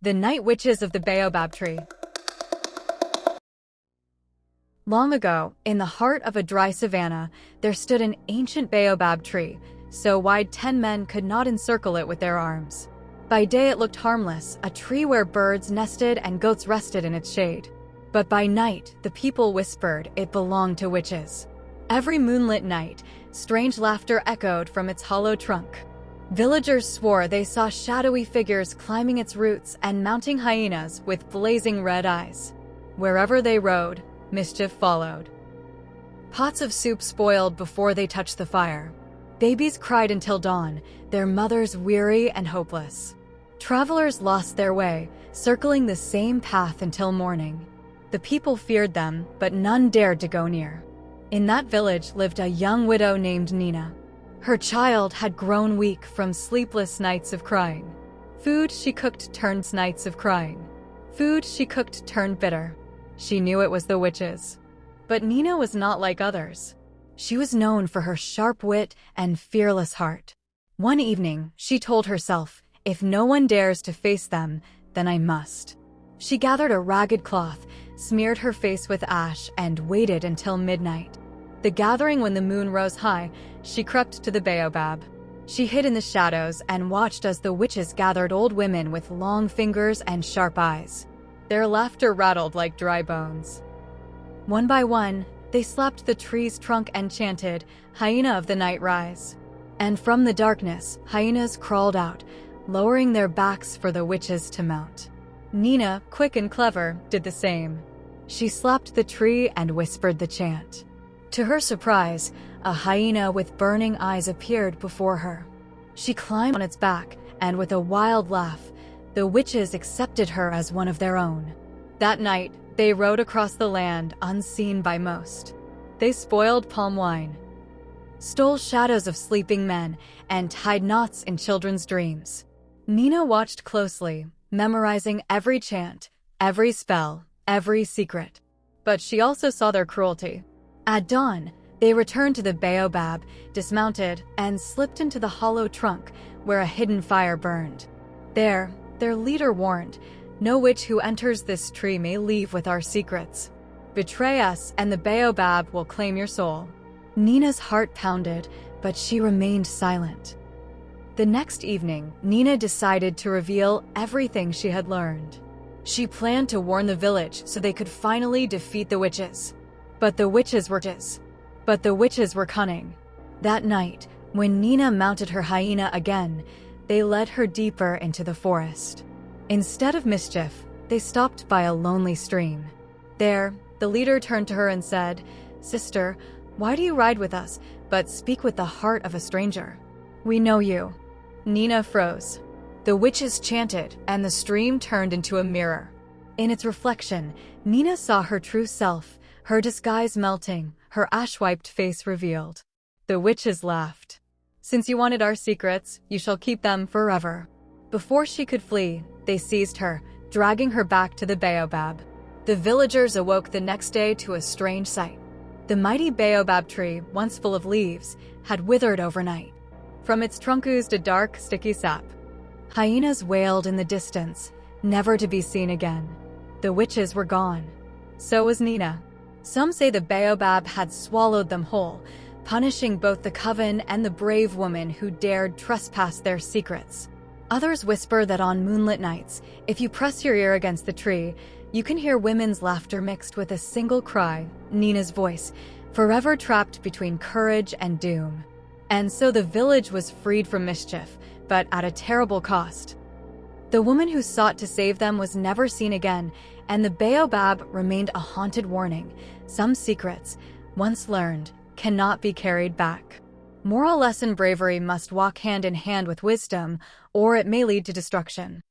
The Night Witches of the Baobab Tree. Long ago, in the heart of a dry savanna, there stood an ancient baobab tree, so wide 10 men could not encircle it with their arms. By day it looked harmless, a tree where birds nested and goats rested in its shade. But by night, the people whispered it belonged to witches. Every moonlit night, strange laughter echoed from its hollow trunk. Villagers swore they saw shadowy figures climbing its roots and mounting hyenas with blazing red eyes. Wherever they rode, mischief followed. Pots of soup spoiled before they touched the fire. Babies cried until dawn, their mothers weary and hopeless. Travelers lost their way, circling the same path until morning. The people feared them, but none dared to go near. In that village lived a young widow named Nina. Her child had grown weak from sleepless nights of crying. Food she cooked turned nights of crying. Food she cooked turned bitter. She knew it was the witches. But Nina was not like others. She was known for her sharp wit and fearless heart. One evening, she told herself, if no one dares to face them, then I must. She gathered a ragged cloth, smeared her face with ash, and waited until midnight. The gathering when the moon rose high, she crept to the baobab. She hid in the shadows and watched as the witches gathered old women with long fingers and sharp eyes. Their laughter rattled like dry bones. One by one, they slapped the tree's trunk and chanted, "Hyena of the night, rise." And from the darkness, hyenas crawled out, lowering their backs for the witches to mount. Nina, quick and clever, did the same. She slapped the tree and whispered the chant. To her surprise, a hyena with burning eyes appeared before her. She climbed on its back, and with a wild laugh, the witches accepted her as one of their own. That night, they rode across the land unseen by most. They spoiled palm wine, stole shadows of sleeping men, and tied knots in children's dreams. Nina watched closely, memorizing every chant, every spell, every secret. But she also saw their cruelty. At dawn, they returned to the baobab, dismounted, and slipped into the hollow trunk where a hidden fire burned. There, their leader warned, "No witch who enters this tree may leave with our secrets. Betray us, and the baobab will claim your soul." Nina's heart pounded, but she remained silent. The next evening, Nina decided to reveal everything she had learned. She planned to warn the village so they could finally defeat the witches. But the witches were cunning. That night, when Nina mounted her hyena again, they led her deeper into the forest. Instead of mischief, they stopped by a lonely stream. There, the leader turned to her and said, "Sister, why do you ride with us, but speak with the heart of a stranger? We know you." Nina froze. The witches chanted, and the stream turned into a mirror. In its reflection, Nina saw her true self, her disguise melting, her ash-wiped face revealed. The witches laughed. "Since you wanted our secrets, you shall keep them forever." Before she could flee, they seized her, dragging her back to the baobab. The villagers awoke the next day to a strange sight. The mighty baobab tree, once full of leaves, had withered overnight. From its trunk oozed a dark, sticky sap. Hyenas wailed in the distance, never to be seen again. The witches were gone. So was Nina. Some say the baobab had swallowed them whole, punishing both the coven and the brave woman who dared trespass their secrets. Others whisper that on moonlit nights, if you press your ear against the tree, you can hear women's laughter mixed with a single cry, Nina's voice, forever trapped between courage and doom. And so the village was freed from mischief, but at a terrible cost. The woman who sought to save them was never seen again, and the baobab remained a haunted warning. Some secrets, once learned, cannot be carried back. Moral lesson: bravery must walk hand in hand with wisdom, or it may lead to destruction.